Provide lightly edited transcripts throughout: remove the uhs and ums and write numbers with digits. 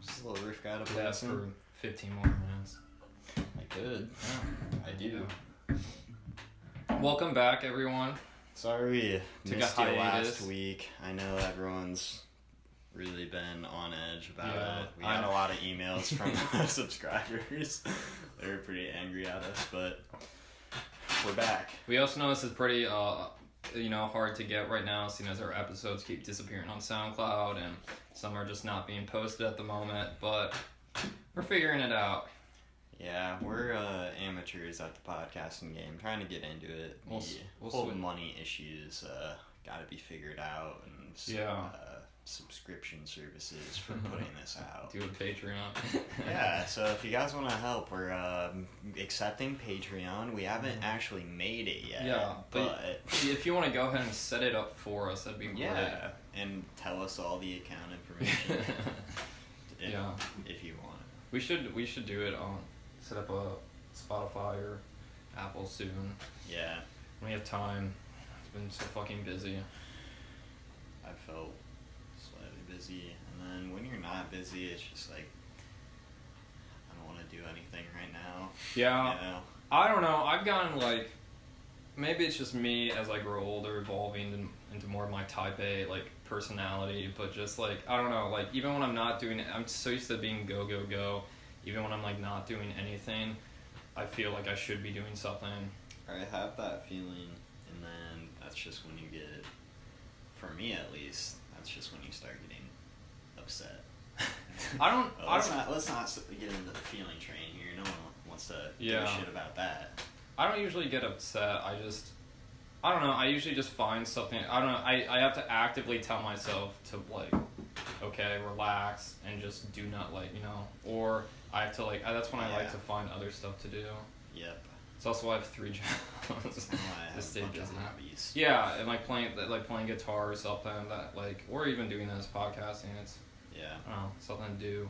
Just a little riff guy to Yeah, for 15 more minutes. I could. Yeah. I do. Welcome back, everyone. Sorry we Took a missed you hiatus. last week. I know everyone's really been on edge about Yeah, it. We had a lot of emails from subscribers. They were pretty angry at us, but we're back. We also know this is pretty, hard to get right now, seeing as our episodes keep disappearing on SoundCloud and some are just not being posted at the moment, but we're figuring it out. Yeah, we're amateurs at the podcasting game, trying to get into it. We'll whole switch. money issues got to be figured out, and subscription services for putting this out. Do a Patreon. Yeah, so if you guys want to help, we're accepting Patreon. We haven't actually made it yet. Yeah, but if you want to go ahead and set it up for us, that'd be great. Yeah, and tell us all the account information. If you want. We should do it on set up a Spotify or Apple soon. Yeah. When we have time. It's been so fucking busy. I felt slightly busy, and then when you're not busy, it's just like I don't want to do anything right now. Yeah. You know? I don't know. I've gotten like, maybe it's just me as I grow older, evolving into more of my type A like personality. But just like I don't know, like even when I'm not doing it, I'm so used to being go go go. Even when I'm like not doing anything, I feel like I should be doing something. I have that feeling, and then that's just when you get, for me at least, that's just when you start getting upset. Let's not get into the feeling train here. No one wants to give a shit about that. I don't usually get upset. I don't know. I usually just find something. I don't know. I have to actively tell myself to like, okay, relax and just do not like, or I have to like, that's when I like to find other stuff to do. Yep. It's also why I have 3 jobs. I have a bunch of hobbies. Yeah, and like playing guitar or something that like, or even doing this podcasting. It's I don't know, something to do.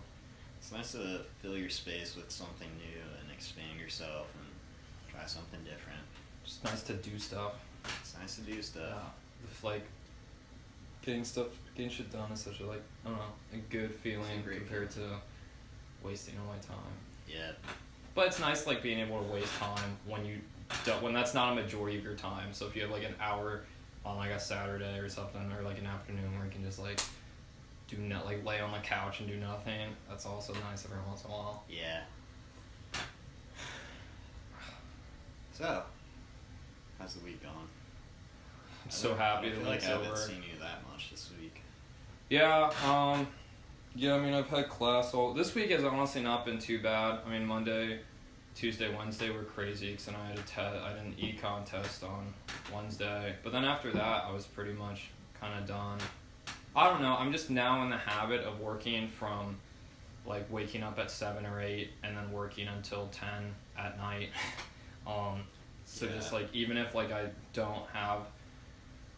It's nice to fill your space with something new and expand yourself and try something different. It's nice to do stuff. It's nice to do stuff. Yeah, if like getting shit done is such a like I don't know a good feeling compared to wasting all my time. Yeah. But it's nice like being able to waste time when that's not a majority of your time. So if you have like an hour on like a Saturday or something, or like an afternoon where you can just like lay on the couch and do nothing, that's also nice every once in a while. Yeah. So, how's the week gone? I'm so happy that it's I over. haven't seen you that much this week. Yeah, I mean, I've had class this week has honestly not been too bad. I mean, Monday, Tuesday, Wednesday were crazy because then I had an econ test on Wednesday. But then after that, I was pretty much kind of done. I don't know. I'm just now in the habit of working from like waking up at 7 or 8 and then working until 10 at night. Just like even if like I don't have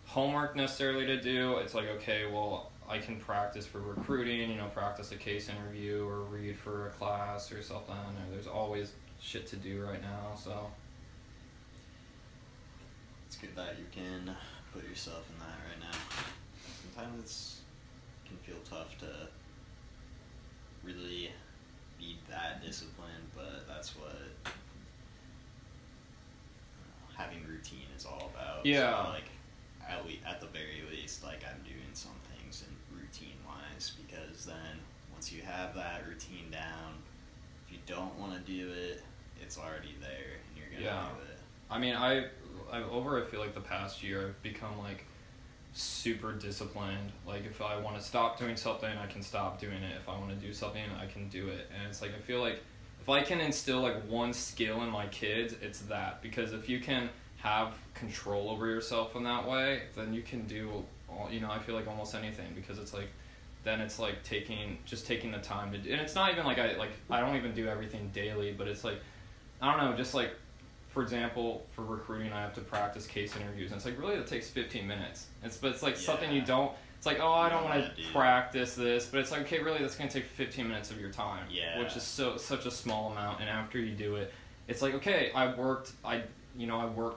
homework necessarily to do, it's like, okay, well, I can practice for recruiting, practice a case interview or read for a class or something. Or there's always shit to do right now, so. It's good that you can put yourself in that right now. Sometimes it can feel tough to really be that disciplined, but that's what having routine is all about. Yeah. So, like, at the very least, like, I'm doing some things in routine-wise, because then once you have that routine down, if you don't want to do it, it's already there, and you're going to do it. I mean, I feel like the past year, I've become, like, super disciplined. Like, if I want to stop doing something, I can stop doing it. If I want to do something, I can do it. And it's like, I feel like if I can instill, like, one skill in my kids, it's that. Because if you can have control over yourself in that way, then you can do I feel like almost anything, because it's like then it's like taking the time to do, and it's not even like I don't even do everything daily, but it's like I don't know, just like for example, for recruiting I have to practice case interviews, and it's like really it takes 15 minutes. It's like something you don't, it's like, oh, I don't want to practice this, but it's like, okay, really that's going to take 15 minutes of your time, which is such a small amount, and after you do it, it's like, okay, I worked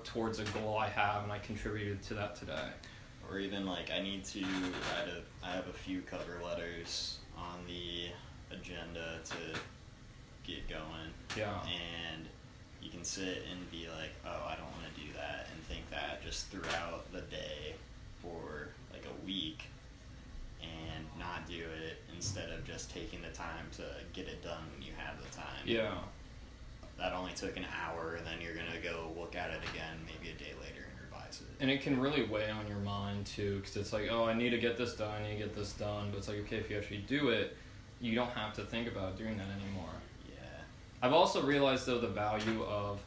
towards a goal I have, and I contributed to that today. Or even like I have a few cover letters on the agenda to get going. Yeah. And you can sit and be like, oh, I don't want to do that, and think that just throughout the day for like a week, and not do it instead of just taking the time to get it done when you have the time. Yeah. That only took an hour, and then you're gonna go look at it again maybe a day later and revise it. And it can really weigh on your mind too, because it's like, oh, I need to get this done, I need to get this done. But it's like, okay, if you actually do it, you don't have to think about doing that anymore. Yeah. I've also realized though the value of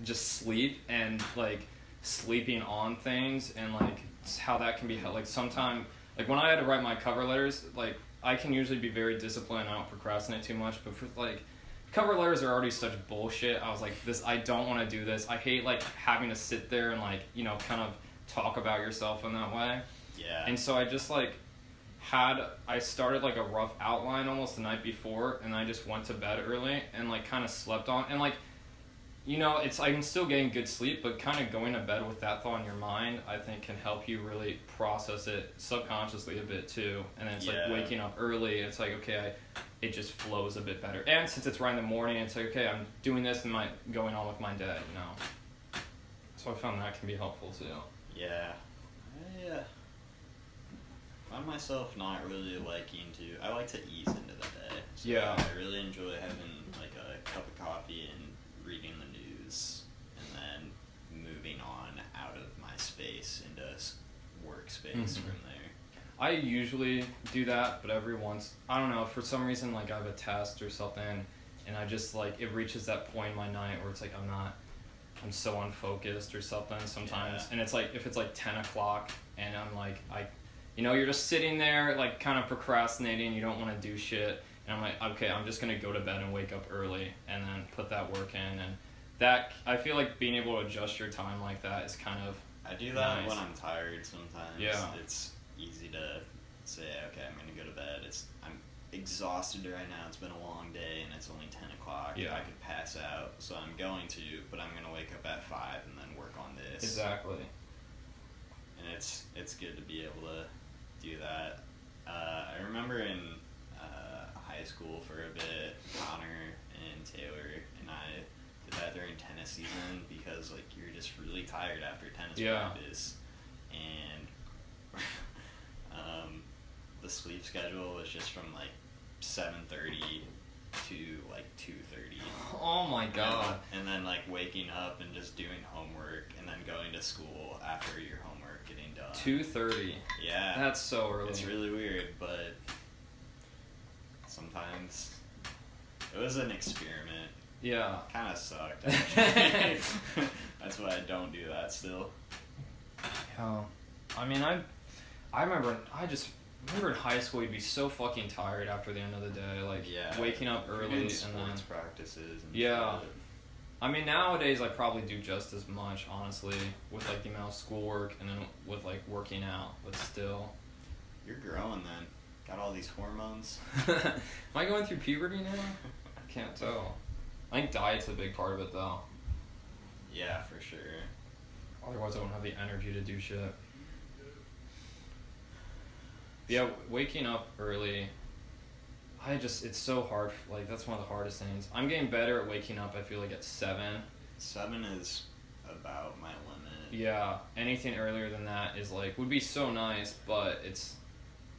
just sleep and like sleeping on things, and like how that can be like sometimes, like when I had to write my cover letters, like I can usually be very disciplined, I don't procrastinate too much, but for like cover letters are already such bullshit. I was like, I don't want to do this. I hate like having to sit there and like, you know, kind of talk about yourself in that way. Yeah. And so I just like I started like a rough outline almost the night before, and I just went to bed early and like kind of slept on, and like, you know, I'm still getting good sleep, but kind of going to bed with that thought in your mind, I think can help you really process it subconsciously a bit too. And then it's like waking up early, it's like, okay, it just flows a bit better. And since it's right in the morning, it's like, okay, I'm doing this and going on with my day, you know. So I found that can be helpful too. Yeah. I find myself not really liking to, I like to ease into the day. So Yeah. I really enjoy having like a cup of coffee and reading the news, and then moving on out of my space into workspace from there. I usually do that, but every once, I don't know, for some reason, like I have a test or something, and I just like, it reaches that point in my night where it's like I'm so unfocused or something sometimes. Yeah. And it's like, if it's like 10 o'clock and I'm like, you know, you're just sitting there like kind of procrastinating, you don't want to do shit. And I'm like, okay, I'm just going to go to bed and wake up early and then put that work in. And that, I feel like being able to adjust your time like that is kind of I do that nice. when I'm tired sometimes. Yeah. It's easy to say, okay, I'm going to go to bed. I'm exhausted right now. It's been a long day, and it's only 10 o'clock. Yeah. I could pass out, so I'm going to, but I'm going to wake up at 5 and then work on this. Exactly. And it's good to be able to do that. I remember in high school for a bit, Connor and Taylor and I did that during tennis season, because like you're just really tired after tennis practice, and the sleep schedule was just from like 7:30 to like 2:30. Oh my god. And then like waking up and just doing homework, and then going to school after your homework getting done. 2:30. Yeah. That's so early. It's really weird, but sometimes it was an experiment. Yeah. Kind of sucked, actually. That's why I don't do that still. Yeah. I mean, I remember in high school you'd be so fucking tired after the end of the day, like waking up early and sports practices and yeah. shit. I mean, nowadays I probably do just as much, honestly, with like the amount of schoolwork and then with like working out, but still. You're growing then. Got all these hormones. Am I going through puberty now? I can't tell. I think diet's a big part of it though. Yeah, for sure. Otherwise I won't have the energy to do shit. Yeah, waking up early, it's so hard, like that's one of the hardest things. I'm getting better at waking up, I feel like at 7. 7 is about my limit. Yeah, anything earlier than that is like, would be so nice, but it's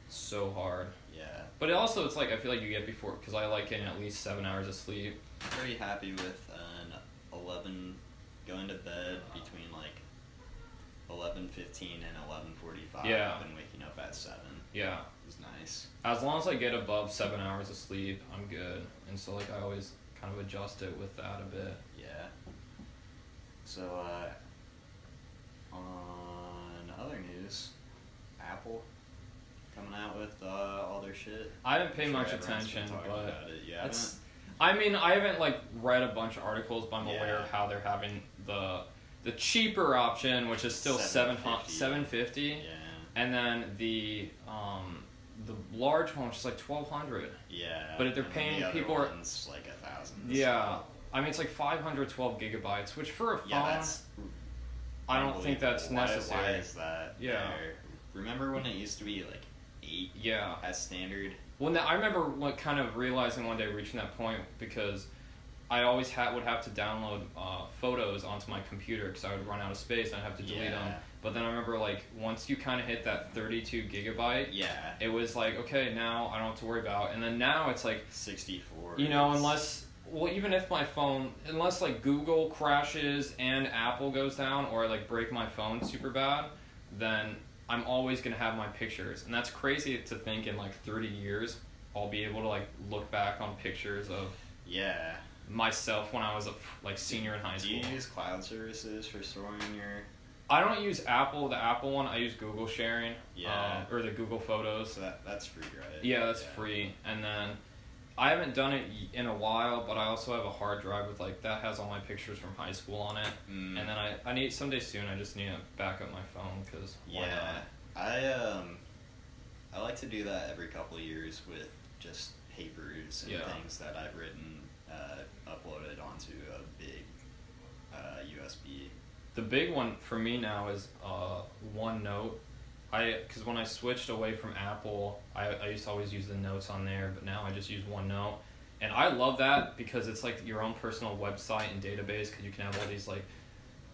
so hard. Yeah. But also it's like, I feel like you get before, because I like getting at least 7 hours of sleep. I'm pretty happy with an 11, going to bed between like 11:15 and 11:45 and waking up at 7. Yeah. It was nice. As long as I get above 7 hours of sleep, I'm good. And so like I always kind of adjust it with that a bit. Yeah. So on other news, Apple coming out with all their shit. I didn't pay much attention, but yeah. I mean, I haven't like read a bunch of articles, but I'm aware of how they're having the cheaper option, which is still $750. Yeah. And then the large one, which is like $1,200. Yeah. But if they're paying, the people other one's like 1,000. Yeah. I mean, it's like 512 gigabytes, which for a phone, that's I don't think that's necessary. Why is that? Yeah. there? Remember when it used to be like 8 Yeah. as standard. Well, I remember kind of realizing one day reaching that point because I always would have to download photos onto my computer because I would run out of space and I'd have to delete them. But then I remember like once you kind of hit that 32 gigabyte, it was like, okay, now I don't have to worry about. And then now it's like 64. You know, even if my phone, unless like Google crashes and Apple goes down or I like break my phone super bad, then I'm always going to have my pictures. And that's crazy to think in like 30 years I'll be able to like look back on pictures of myself when I was a like senior in high school. Do you use cloud services for storing your... I don't use the Apple one. I use Google Sharing, or the Google Photos. So that's free, right? Yeah, that's free. And then I haven't done it in a while, but I also have a hard drive with like that has all my pictures from high school on it. And then I need someday soon. I just need to back up my phone because I like to do that every couple of years with just papers and things that I've written, uploaded onto a big USB. The big one for me now is OneNote. Because when I switched away from Apple, I used to always use the notes on there, but now I just use OneNote. And I love that because it's like your own personal website and database because you can have all these like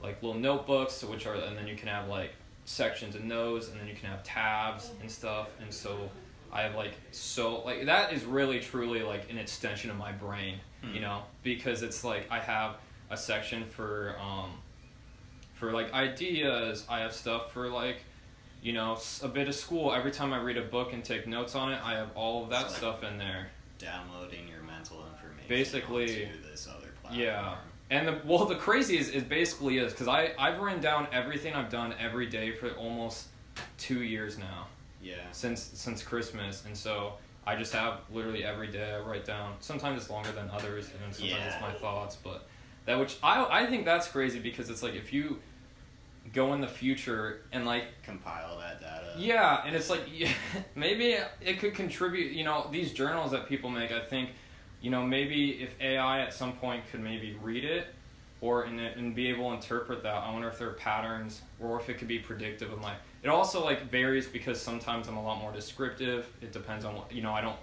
little notebooks, and then you can have like sections and notes, and then you can have tabs and stuff. And so I have that is really truly like an extension of my brain, you know, because it's like I have a section for like ideas. I have stuff for like, you know, a bit of school. Every time I read a book and take notes on it, I have all of that stuff in there. Downloading your mental information basically onto this other platform. Yeah. And the crazy is basically because I've written down everything I've done every day for almost 2 years now. Yeah. Since Christmas. And so I just have literally every day I write down. Sometimes it's longer than others, and sometimes it's my thoughts, but I think that's crazy because it's like if you go in the future and like compile that data. Yeah, and it's like maybe it could contribute, you know, these journals that people make. I think, you know, maybe if AI at some point could maybe read it and be able to interpret that. I wonder if there are patterns or if it could be predictive of it also like varies because sometimes I'm a lot more descriptive. It depends on what, you know, I don't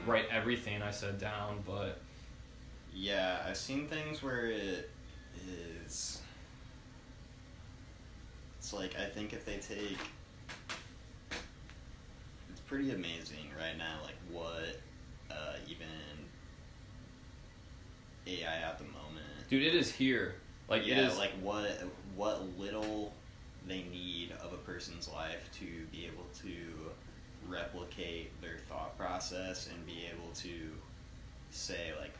write everything I said down, but yeah, I've seen things where it is. It's like, I think if they take... It's pretty amazing right now, like, what even AI at the moment... Dude, it is here. Like, yeah, it is... like, what little they need of a person's life to be able to replicate their thought process and be able to say, like,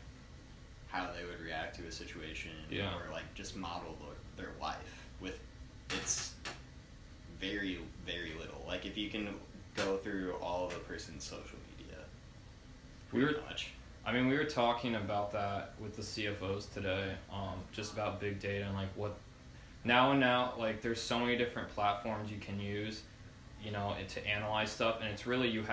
how they would react to a situation, or like just model their life with. It's very, very little. Like if you can go through all of a person's social media, we were talking about that with the CFOs today, just about big data and like what now like there's so many different platforms you can use, you know, to analyze stuff, and it's really you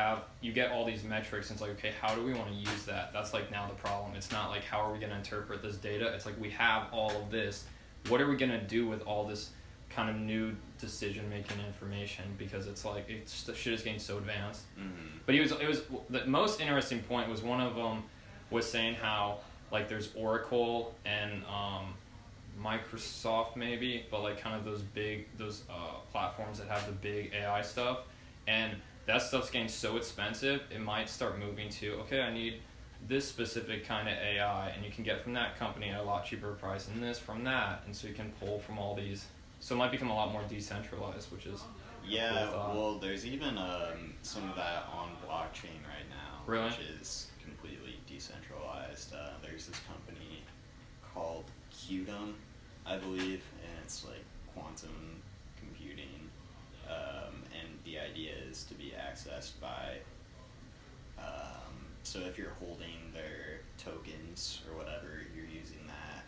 get all these metrics, and it's like, okay, how do we want to use that? That's like now the problem. It's not like how are we going to interpret this data? It's like we have all of this. What are we going to do with all this kind of new decision making information? Because it's like the shit is getting so advanced. But it was the most interesting point was one of them was saying how like there's Oracle and Microsoft maybe, but like kind of those platforms that have the big AI stuff, and that stuff's getting so expensive it might start moving to, okay, I need this specific kind of AI, and you can get from that company at a lot cheaper price and this from that, and so you can pull from all these, so it might become a lot more decentralized, which is well, there's even some of that on blockchain right now, which is completely decentralized. There's this company called Qdom, I believe, and it's like quantum computing, and the idea is to be accessed by, so if you're holding their tokens or whatever, you're using that,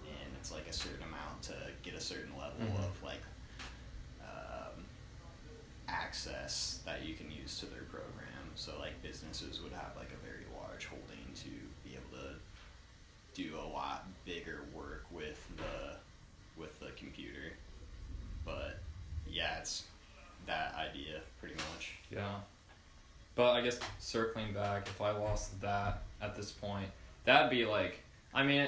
and it's like a certain amount to get a certain level of like access that you can use to their program. So like businesses would have like a very large holding to be able to do a lot bigger work with the computer. But yeah, it's that idea pretty much. Yeah. But I guess circling back, if I lost that at this point, that'd be like, I mean,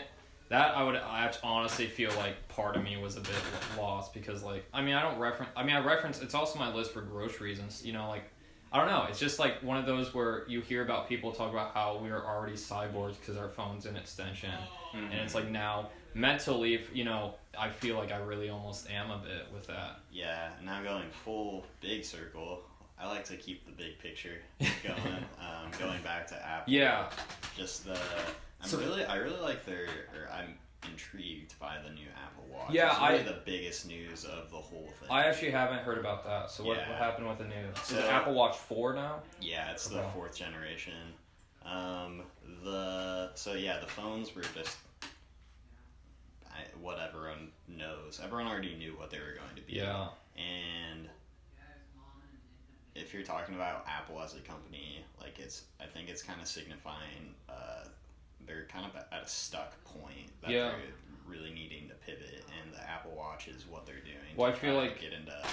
that I honestly feel like part of me was a bit lost because like, I mean, I reference, it's also my list for groceries and, you know, like, I don't know, it's just like one of those where you hear about people talk about how we are already cyborgs because our phone's an extension. And it's like now, mentally, you know, I feel like I really almost am a bit with that. Yeah, now going full big circle, I like to keep the big picture going. Going back to Apple. Yeah. Just I really like I'm intrigued by the new Apple Watch. Yeah, it's really the biggest news of the whole thing. I actually haven't heard about that. So what happened with the new? So, is it Apple Watch 4 now? Yeah, it's the 4th generation. The phones were just what everyone knows. Everyone already knew what they were going to be. Yeah. And if you're talking about Apple as a company, like I think it's kind of signifying they're kind of at a stuck point that they're really needing to pivot, and the Apple Watch is what they're doing. Well, I feel like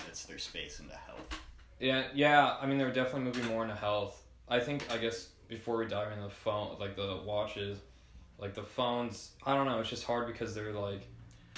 it's their space into health. Yeah. I mean, they're definitely moving more into health. I guess before we dive into the phone, like the watches, like the phones, I don't know. It's just hard because they're like,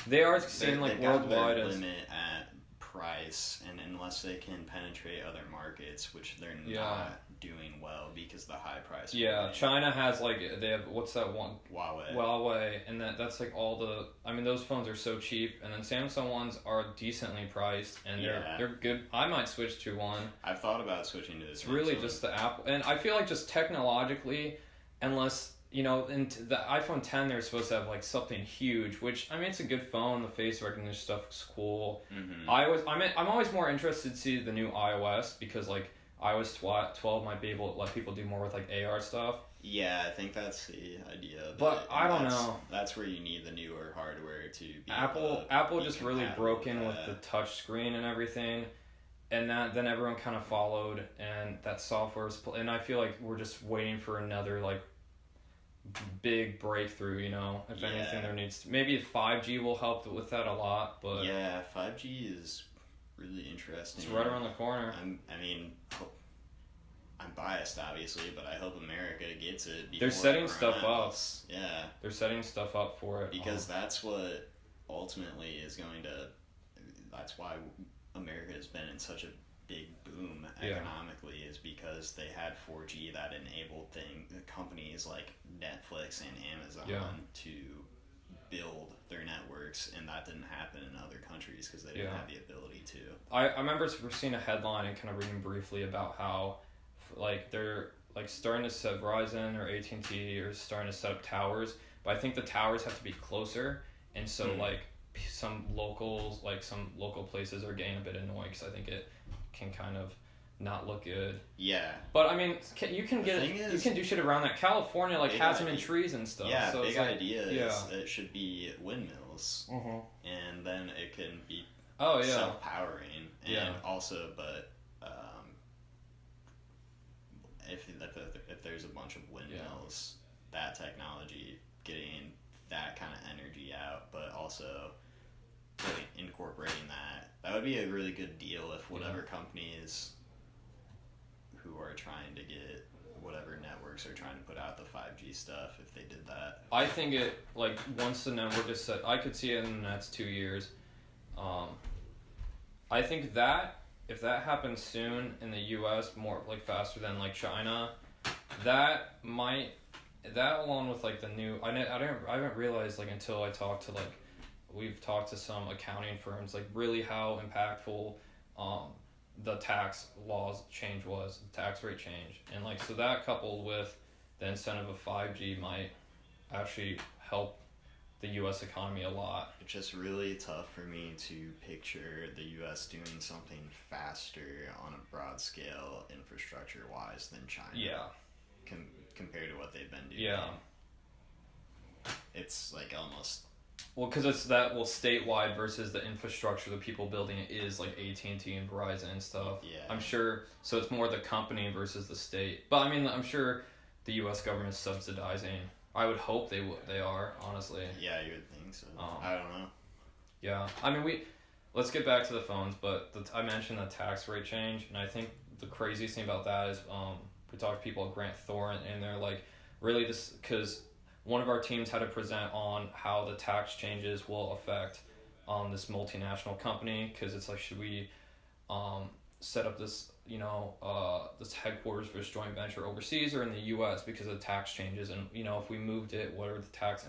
they are seen like worldwide as limit at price, and unless they can penetrate other markets, which they're not doing well because of the high price. Yeah, China has like, they have, what's that one? Huawei, and that's like all the, I mean, those phones are so cheap, and then Samsung ones are decently priced, and they're good. I might switch to one. I've thought about switching to this. It's really just the Apple, and I feel like just technologically, unless, you know, in the iPhone 10 they're supposed to have like something huge, which, I mean, it's a good phone, the face recognition stuff is cool. I'm always more interested to see the new iOS, because like iOS 12 might be able to let people do more with like AR stuff. Yeah, I think that's the idea. But I don't know. That's where you need the newer hardware to be. Apple just really broke in with the touch screen and everything, and then everyone kind of followed, and that software and I feel like we're just waiting for another like big breakthrough, you know. If anything, there needs to, maybe 5G will help with that a lot, but 5G is really interesting. It's right around the corner. I'm biased, obviously, but I hope America gets it. They're setting stuff up. Yeah. They're setting stuff up for it. Because that's what ultimately is going to... That's why America has been in such a big boom economically, is because they had 4G that enabled companies like Netflix and Amazon to build their networks, and that didn't happen in other countries because they didn't have the ability to. I remember seeing a headline and kind of reading briefly about how like they're like starting to set Verizon or AT&T or starting to set up towers, but I think the towers have to be closer, and so like some local places are getting a bit annoyed because I think it can kind of not look good. Yeah. But I mean, you can do shit around that. California has them in trees and stuff. Yeah, so big idea is it should be windmills, and then it can be self-powering, and also, but if there's a bunch of windmills, that technology getting that kind of energy out, but also really incorporating that would be a really good deal if whatever companies who are trying to get whatever networks are trying to put out the 5G stuff, if they did that. I think it, like, once the network is set, I could see it in the next 2 years. I think that if that happens soon in the US, more like faster than like China, that along with like the new, I haven't realized like until I talked to like, we've talked to some accounting firms, like really how impactful the tax laws change was, the tax rate change, and like, so that coupled with the incentive of 5G might actually help the U.S. economy a lot. It's just really tough for me to picture the U.S. doing something faster on a broad scale infrastructure wise than China. Yeah. Compared to what they've been doing. Yeah. It's like almost... Well, because it's that, statewide versus the infrastructure, the people building it is like AT&T and Verizon and stuff. Yeah. I'm sure, so it's more the company versus the state. But I mean, I'm sure the U.S. government is subsidizing. I would hope they are, honestly. Yeah, you would think so. I don't know. Yeah. I mean, let's get back to the phones, but I mentioned the tax rate change, and I think the craziest thing about that is we talked to people at Grant Thornton, and they're like, really just because one of our teams had to present on how the tax changes will affect this multinational company, because it's like, should we set up this this headquarters for this joint venture overseas or in the U.S. because of the tax changes, and if we moved it, what are the tax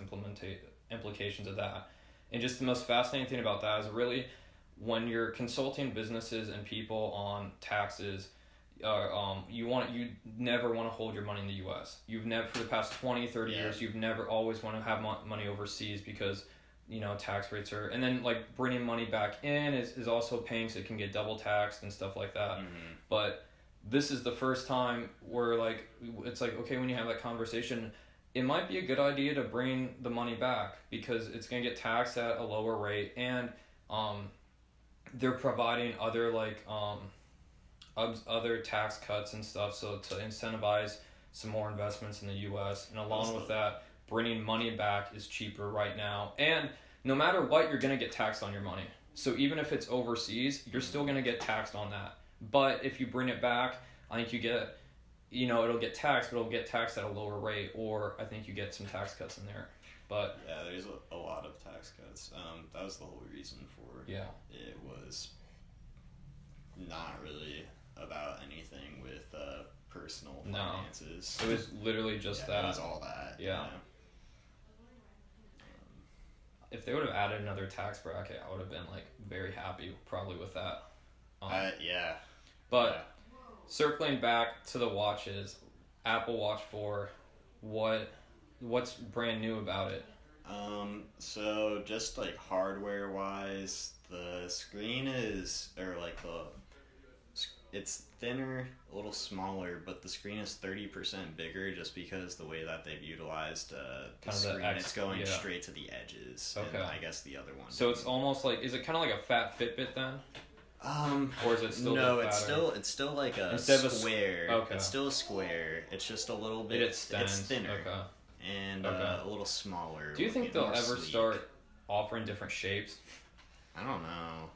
implications of that? And just the most fascinating thing about that is really when you're consulting businesses and people on taxes, you never want to hold your money in the U.S. You've never, for the past 20, 30 years, you've never always want to have money overseas because, tax rates are, and then like bringing money back in is also paying, so it can get double taxed and stuff like that. Mm-hmm. But this is the first time where like, it's like, okay, when you have that conversation, it might be a good idea to bring the money back because it's going to get taxed at a lower rate, and they're providing other like other tax cuts and stuff, so to incentivize some more investments in the U.S. And along with that, bringing money back is cheaper right now, and no matter what, you're going to get taxed on your money. So even if it's overseas, you're still going to get taxed on that. But if you bring it back, I think you get, it'll get taxed, but it'll get taxed at a lower rate, or I think you get some tax cuts in there. But yeah, there's a lot of tax cuts. That was the whole reason for it was not really about anything with personal finances. No, it was literally just that. It was all that. Yeah. If they would have added another tax bracket, I would have been like very happy probably with that. Yeah. But circling back to the watches, Apple Watch 4, what's brand new about it? So just like hardware wise, the screen is, it's thinner, a little smaller, but the screen is 30% bigger just because the way that they've utilized the screen, it's going straight to the edges. Okay. And I guess the other one. So it's almost like, is it kind of like a fat Fitbit then? Or is it still no? It's still like a square. Okay. It's still a square. It's just a little bit. It's thinner. Okay. And a little smaller. Do you think they'll ever start offering different shapes? I don't know.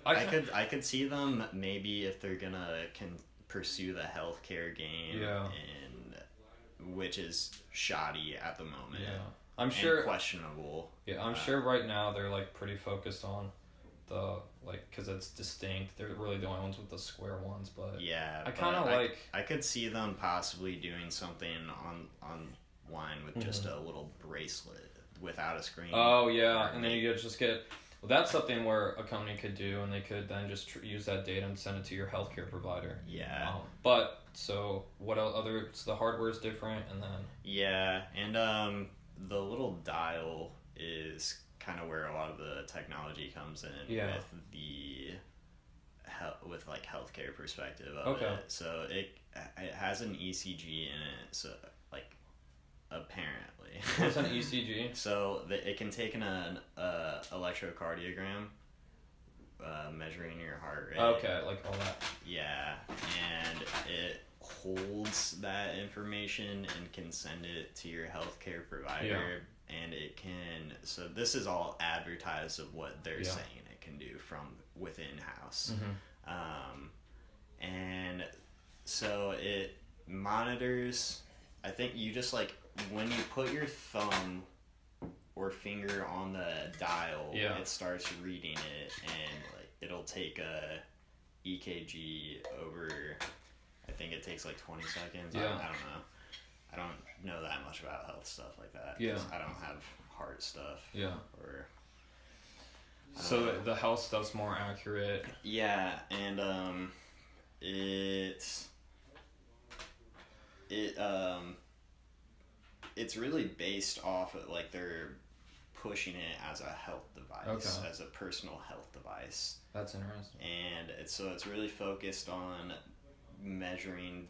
I could see them maybe if they're gonna pursue the healthcare game, and which is shoddy at the moment. Yeah, I'm sure questionable. Yeah, I'm sure right now they're like pretty focused on the because it's distinct. They're really the only ones with the square ones, but yeah, I kind of like. I could see them possibly doing something online with just a little bracelet without a screen. Oh yeah, and then you just get. Well, that's something where a company could do, and they could then just use that data and send it to your healthcare provider. Yeah. But so what other? So the hardware is different, and then. Yeah, and the little dial is kind of where a lot of the technology comes in with the with like healthcare perspective of it. So it has an ECG in it. So like apparently. What's an ECG? So it can take an electrocardiogram, measuring your heart rate. Okay, like all that. Yeah, and it holds that information and can send it to your healthcare provider. Yeah. And it can. So this is all advertised of what they're saying it can do from within house. Mm-hmm. And so it monitors. I think you just like when you put your thumb or finger on the dial, it starts reading it, and like it'll take a EKG over. I think it takes like 20 seconds. Yeah. I don't know. I don't know that much about health stuff like that. Yeah. I don't have heart stuff. Yeah. Or. So the health stuff's more accurate. Yeah, and it's really based off of like they're pushing it as a health device, as a personal health device. That's interesting. And it's really focused on measuring,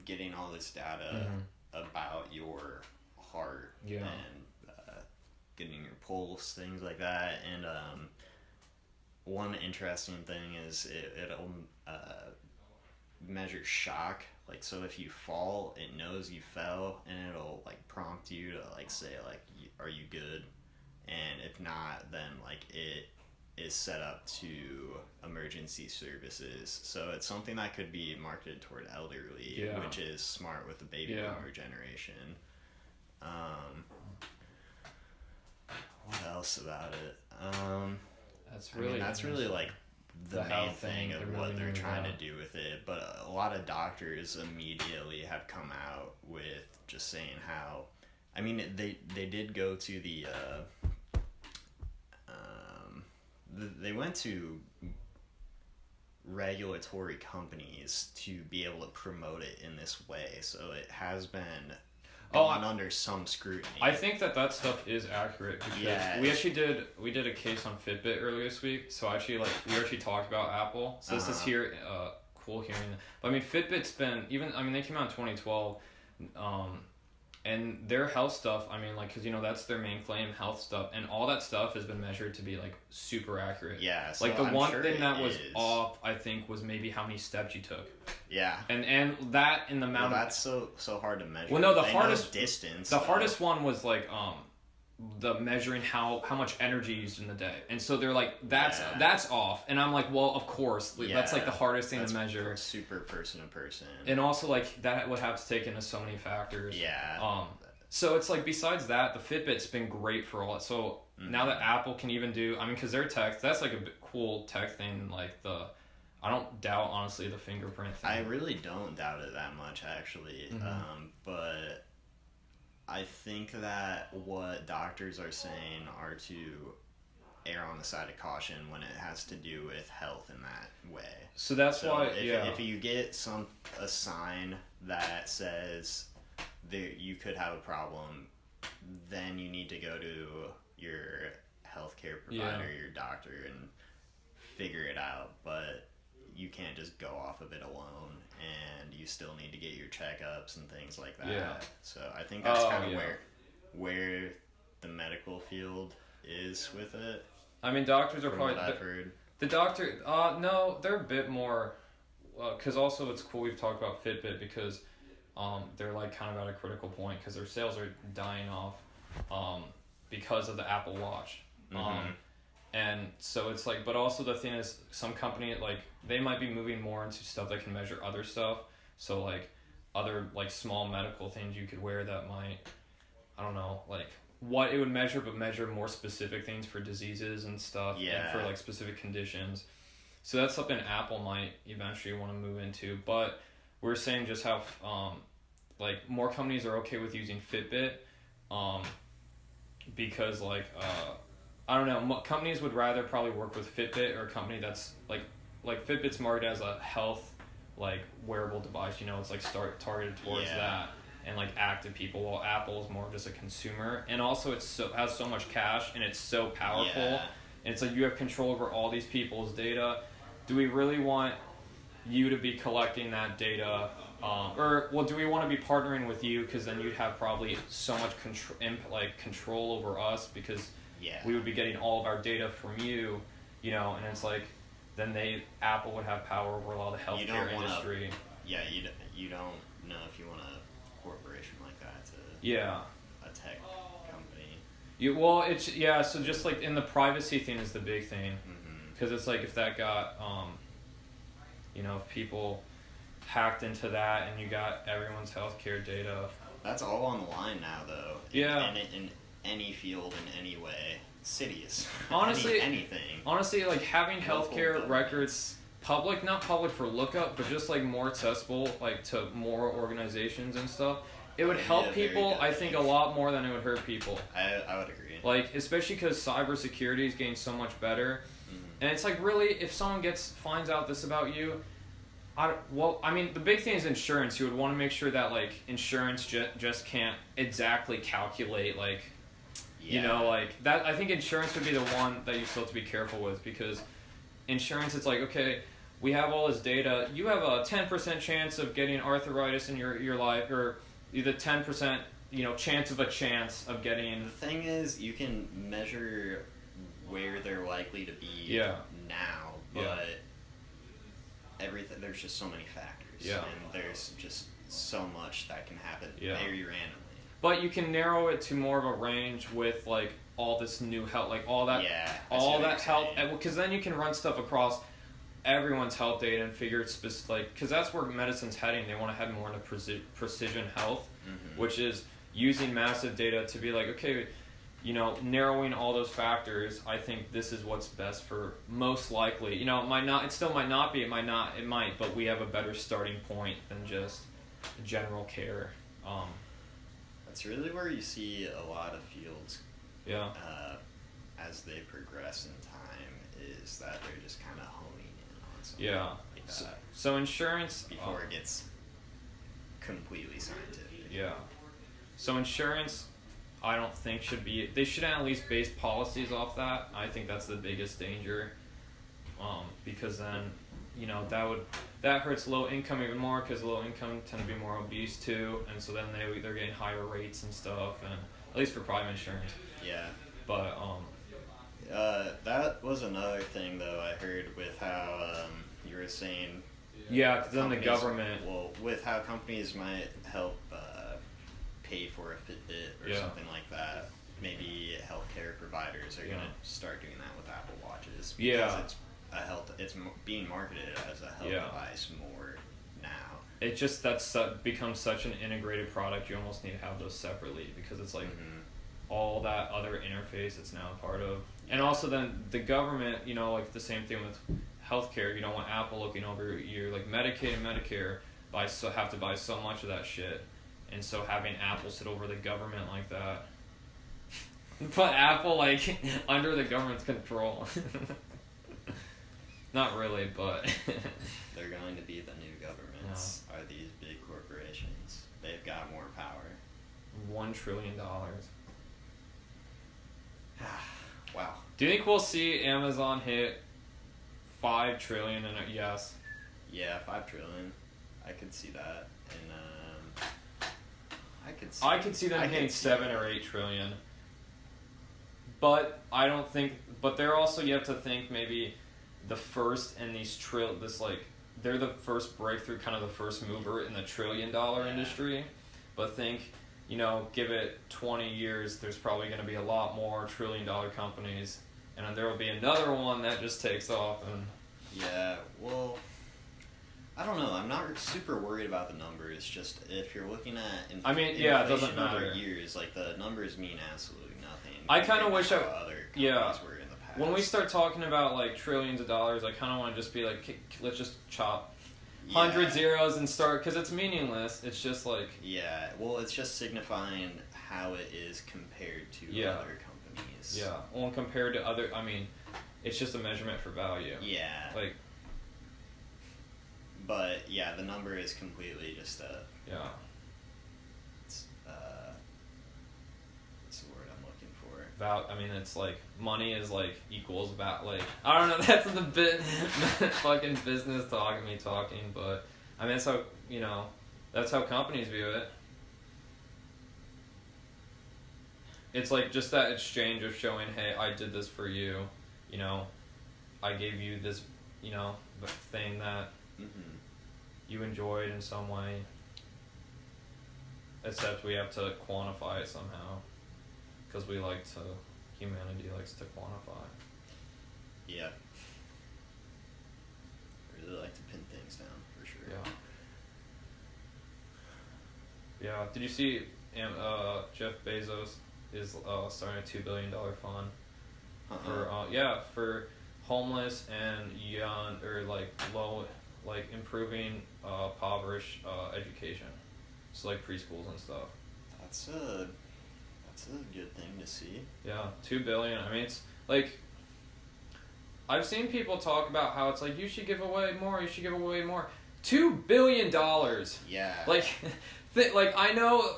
getting all this data about your heart and getting your pulse, things like that. And one interesting thing is it'll measure shock. Like, so if you fall, it knows you fell, and it'll like prompt you to like say like, are you good? And if not, then like is set up to emergency services. So it's something that could be marketed toward elderly, which is smart with the baby boomer generation. What else about it? That's really like the main thing of what they're trying to do with it. But a lot of doctors immediately have come out with just saying how, I mean, they did go to they went to regulatory companies to be able to promote it in this way. So it has been under some scrutiny. I think that stuff is accurate because we did a case on Fitbit earlier this week. So actually, we actually talked about Apple. So this is cool hearing. But I mean, Fitbit's been they came out in 2012, and their health stuff. I mean, because that's their main claim, health stuff, and all that stuff has been measured to be super accurate. Yeah. So the one thing that was off, I think, was maybe how many steps you took. Yeah. And that in the amount. Well, that's so hard to measure. Well, no, the hardest distance. The hardest one was the measuring how much energy used in the day, and so they're that's off, and I'm like, well, of course, that's the hardest thing to measure. Super person to person, and also that would have to take into so many factors. Yeah. So it's besides that, the Fitbit's been great for all it. So now that Apple can even do, because their tech, that's a cool tech thing, I don't doubt, honestly, the fingerprint thing. I really don't doubt it that much, actually. But I think that what doctors are saying are to err on the side of caution when it has to do with health in that way. So that's why, if you get a sign that says that you could have a problem, then you need to go to your healthcare provider, your doctor, and figure it out. But you can't just go off of it alone, and you still need to get your checkups and things like that. Yeah. So I think that's kind of where the medical field is with it. I mean, doctors are probably... I've heard. The doctor... no, they're a bit more... Because also it's cool we've talked about Fitbit because they're kind of at a critical point because their sales are dying off because of the Apple Watch. And so it's but also the thing is, some company, they might be moving more into stuff that can measure other stuff. So, other, small medical things you could wear that might, I don't know, what it would measure, but measure more specific things for diseases and stuff. Yeah. And for, specific conditions. So that's something Apple might eventually want to move into. But we're saying just how, more companies are okay with using Fitbit, because, I don't know. Companies would rather probably work with Fitbit or a company that's like Fitbit's marketed as a health wearable device. It's targeted towards that and active people. While Apple is more just a consumer, and also has so much cash and it's so powerful. Yeah. And it's you have control over all these people's data. Do we really want you to be collecting that data? Do we want to be partnering with you? Because then you'd have probably so much control over us because. Yeah. We would be getting all of our data from you, and it's then Apple would have power over a lot of the healthcare industry. You don't know if you want a corporation like that to a tech company. So just in the privacy thing is the big thing, because it's if that got, if people hacked into that and you got everyone's healthcare data. That's all on the line now, though. In any field, in any way, cities, honestly, anything. Honestly, having healthcare records not public for lookup, but just more accessible, to more organizations and stuff. It would help people, I think, a lot more than it would hurt people. I would agree. Especially because cybersecurity is getting so much better, and it's really, if someone finds out this about you. The big thing is insurance. You would want to make sure that insurance just can't exactly calculate that. I think insurance would be the one that you still have to be careful with, because insurance, it's okay, we have all this data. You have a 10% chance of getting arthritis in your life, or the 10% chance of getting. The thing is, you can measure where they're likely to be now, but everything, there's just so many factors, and there's just so much that can happen very randomly. but you can narrow it to more of a range with like all this new health, like all that, Yeah, I see all what that you're health, saying. because then you can run stuff across everyone's health data and figure it's like, because that's where medicine's heading. They want to head more into precision health, which is using massive data to be like, okay, narrowing all those factors. I think this is what's best for most likely. It might not. It still might not be. It might not. It might. But we have a better starting point than just general care. That's really where you see a lot of fields. Yeah. As they progress in time, is that they're just kind of honing in on something Yeah. like that So insurance before it gets completely scientific. Yeah. So insurance, I don't think should be. They should at least base policies off that. I think that's the biggest danger, because then, that hurts low income even more, because low income tend to be more obese too, and so then they're getting higher rates and stuff, and at least for private insurance. Yeah. But that was another thing though I heard with how you were saying. yeah, 'cause then the companies- government. Well, with how companies might help pay for a Fitbit or Yeah. something like that, maybe healthcare providers are Yeah. gonna start doing that with Apple Watches. Because Yeah. it's being marketed as a health Yeah. device more now. It just becomes such an integrated product. You almost need to have those separately, because it's like all that other interface it's now a part of. And also then the government, like the same thing with healthcare. You don't want Apple looking over your like Medicaid and Medicare, have to buy so much of that shit. And so having Apple sit over the government like that, put Apple like under the government's control. Not really, but They're going to be the new governments. Are these big corporations? They've got more power. $1 trillion. Wow. Do you think we'll see Amazon hit 5 trillion? And yes. Yeah, 5 trillion. I could see that. And I could see them hitting 7 or 8 trillion. But I don't think. But they're also, you have to think, maybe the first in they're the first breakthrough, kind of the first mover in the $1 trillion industry. But think, give it 20 years, there's probably going to be a lot more $1 trillion companies, and then there will be another one that just takes off. And yeah, well, I don't know. I'm not super worried about the numbers. Just if you're looking at it doesn't inflation over matter. years, like the numbers mean absolutely nothing. I kind of wish how other companies were in the past. When we start talking about like trillions of dollars, I kind of want to just be like, let's just chop 100 zeros and start, because it's meaningless. It's just like, yeah, well, it's just signifying how it is compared to other companies. Yeah, well, compared to other, it's just a measurement for value. Yeah. Like, but yeah, the number is completely just yeah. What's the word I'm looking for? It's like money is like equals about like, I don't know. That's the bit fucking business talk of me talking, but that's how that's how companies view it. It's like just that exchange of showing, hey, I did this for you, I gave you this, the thing that you enjoyed in some way. Except we have to quantify it somehow, because humanity likes to quantify. Yeah. I really like to pin things down, for sure. Yeah. Did you see Jeff Bezos is starting a $2 billion fund for homeless and young, or low, improving impoverished education. So preschools and stuff. That's a good thing to see. Yeah, $2 billion. It's I've seen people talk about how it's like, you should give away more. You should give away more. $2 billion. Yeah. I know.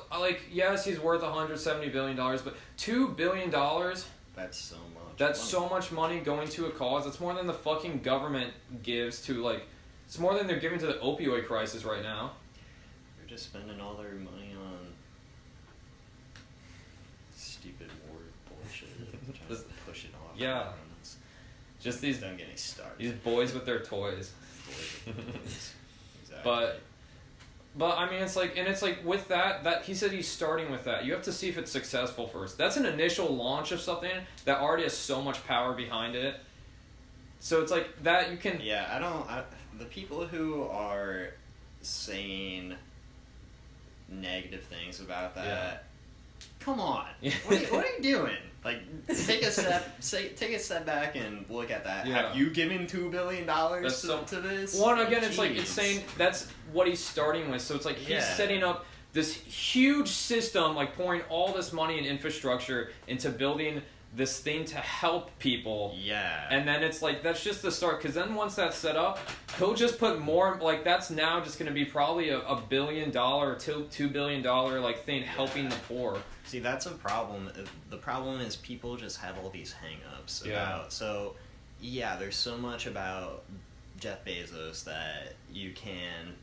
Yes, he's worth $170 billion, but $2 billion. That's so much. That's so much money going to a cause. That's more than the fucking government gives to It's more than they're giving to the opioid crisis right now. They're just spending all their money on stupid war bullshit, trying to push it off. Yeah. Just these. Don't get me started. These boys with their toys. Exactly. But But I mean, it's like with that he said he's starting with that. You have to see if it's successful first. That's an initial launch of something that already has so much power behind it. So it's like that you can. Yeah, the people who are saying negative things about that. Yeah. Come on, what are you doing? Like, take a step back and look at that. Yeah. Have you given $2 billion to this? One again, it's like it's saying that's what he's starting with. So it's like he's setting up this huge system, like pouring all this money and infrastructure into building this thing to help people. Yeah. And then it's like that's just the start, because then once that's set up, he'll just put more. Like that's now just going to be probably a $1 billion or $2 billion like thing helping the poor. See, that's a problem. The problem is people just have all these hang-ups about... Yeah. So, yeah, there's so much about Jeff Bezos that you can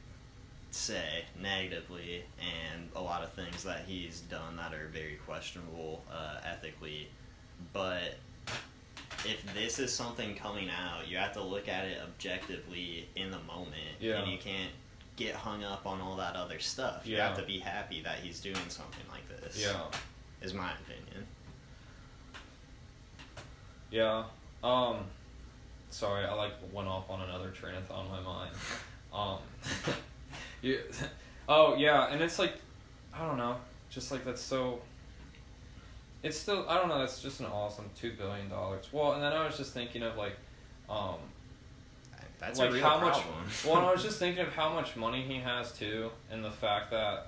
say negatively, and a lot of things that he's done that are very questionable ethically. But if this is something coming out, you have to look at it objectively in the moment. Yeah. And you can't get hung up on all that other stuff. You have to be happy that he's doing something like this. Yeah. Is my opinion. Yeah. Sorry, I went off on another train of thought in my mind. Yeah. Oh yeah, and it's like, I don't know, just like that's so. It's still, I don't know, that's just an awesome $2 billion. Well, and then I was just thinking of like, that's like a real how problem. much. Well, I was just thinking of how much money he has too, and the fact that,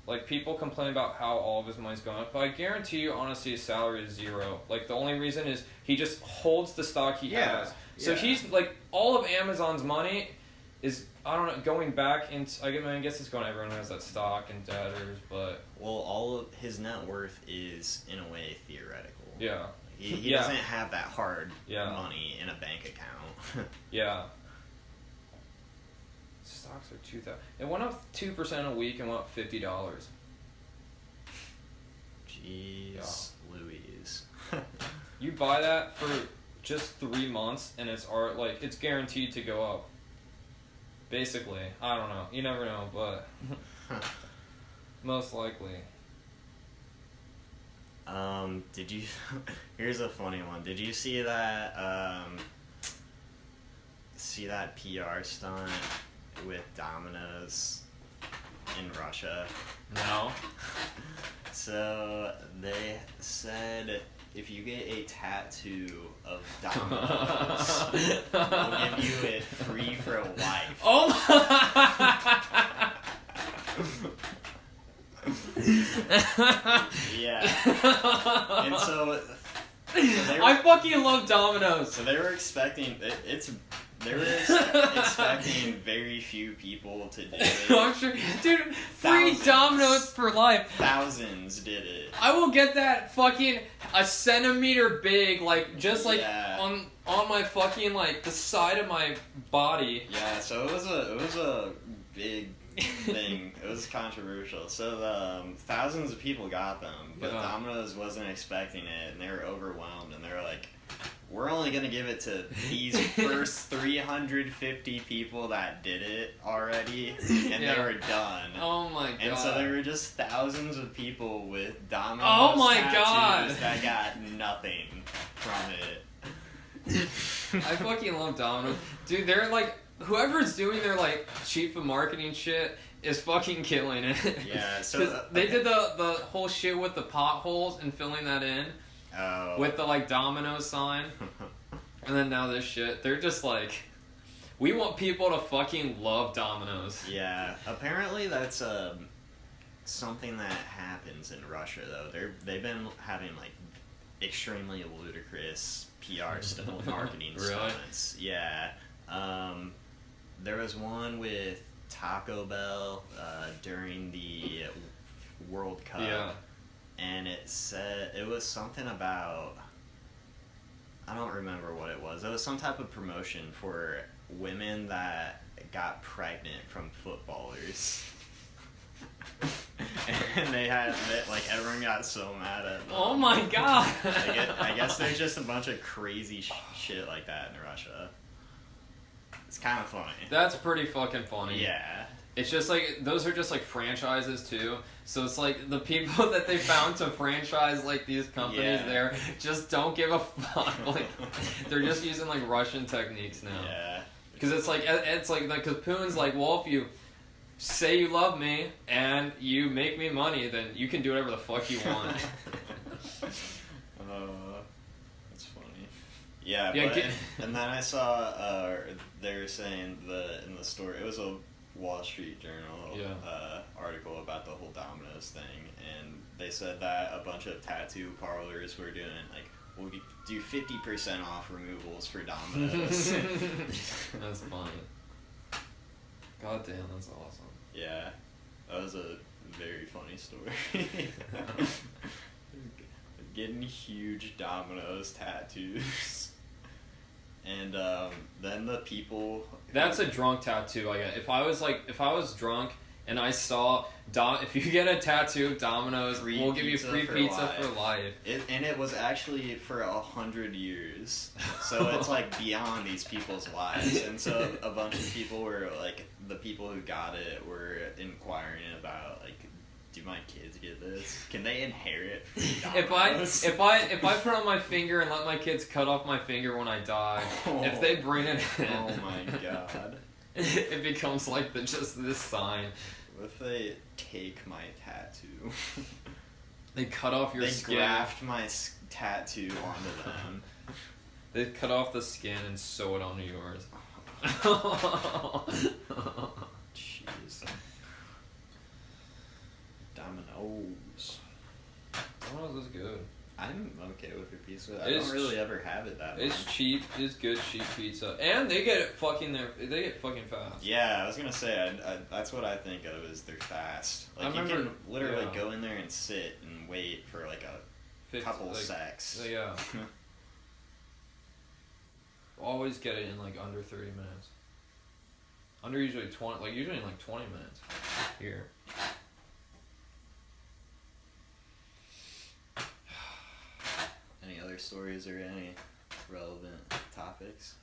like, people complain about how all of his money's going up, but I guarantee you, honestly, his salary is zero. Like, the only reason is he just holds the stock he has. So he's like, all of Amazon's money is, I don't know, going back into. I guess it's going to everyone who has that stock and debtors, but Well, all of his net worth is in a way theoretical. yeah, He doesn't have that hard money in a bank account. yeah. Stocks are 2,000. It went up 2% a week and went up $50. Jeez, Louise. You buy that for just 3 months, and it's guaranteed to go up. Basically, I don't know. You never know, but most likely. Did you? Here's a funny one. Did you see that? See that PR stunt with Domino's in Russia? No. So they said if you get a tattoo of Domino's, we'll give you it free for life. Oh Yeah. And so I fucking love Domino's. So they were expecting they were expecting very few people to do it. I'm sure, dude. Free Domino's for life. Thousands did it. I will get that fucking a centimeter big, like just like on my fucking like the side of my body. Yeah. So it was a big thing. It was controversial. So thousands of people got them, but Domino's wasn't expecting it, and they were overwhelmed, and they were like, we're only going to give it to these first 350 people that did it already, and they were done. Oh my god. And so there were just thousands of people with Domino's tattoos that got nothing from it. I fucking love Domino's. Dude, they're like, whoever's doing their like chief of marketing shit is fucking killing it. Yeah, so they did the whole shit with the potholes and filling that in. Oh. With the like Domino's sign. And then now this shit. They're just like, we want people to fucking love Domino's. Yeah, apparently that's something that happens in Russia though. They've been having like extremely ludicrous PR marketing stunts. Yeah. There was one with Taco Bell during the World Cup. Yeah. And it was something about, I don't remember what it was. It was some type of promotion for women that got pregnant from footballers. And everyone got so mad at them. Oh my god! I guess there's just a bunch of crazy shit like that in Russia. It's kind of funny. That's pretty fucking funny. Yeah. It's just like those are just like franchises too. So it's like the people that they found to franchise like these companies Yeah. there just don't give a fuck. Like they're just using like Russian techniques now. Yeah. Because it's like because Poon's like, well, if you say you love me and you make me money, then you can do whatever the fuck you want. That's funny. Yeah, Yeah, but, get- and then I saw they were saying in the story, it was a Wall Street Journal article about the whole Domino's thing, and they said that a bunch of tattoo parlors were doing like, we'll do 50% off removals for Domino's. That's funny. God damn, that's awesome. Yeah, that was a very funny story. Getting huge Domino's tattoos. And then the people. That's a drunk tattoo I get. If I was drunk and I saw if you get a tattoo of Domino's, Free we'll give you pizza free for pizza life. for life. And it was actually for 100 years, so it's like beyond these people's lives. And so a bunch of people were like, the people who got it were inquiring about like, do my kids get this? Can they inherit free Domino's? If I put on my finger and let my kids cut off my finger when I die, if they bring it in, Oh my god. it becomes like just this sign. What if they take my tattoo? They cut off your They skin. graft my tattoo onto them. They cut off the skin and sew it onto yours. Jeez. Domino's. Domino's is good. I'm okay with your pizza. I It's don't really ever have it that It's much. cheap. It's good cheap pizza, and they get it fucking there. They get fucking fast. Yeah, I was gonna say, that's what I think of is they're fast. Like, I you remember- can literally yeah. go in there and sit and wait for like a 50, couple like, secs. Yeah. Always get it in like under 30 minutes. Under usually 20, like usually in like 20 minutes. Here. Any other stories or any relevant topics?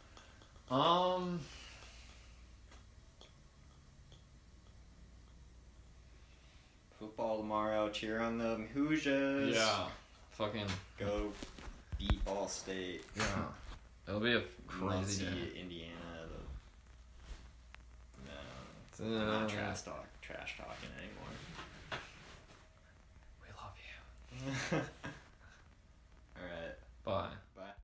Football tomorrow. Cheer on them Hoosiers. Yeah. Fucking. Go beat Ball State. Yeah. It'll be a Must crazy see day. Indiana. No, I'm not trash talking anymore. We love you.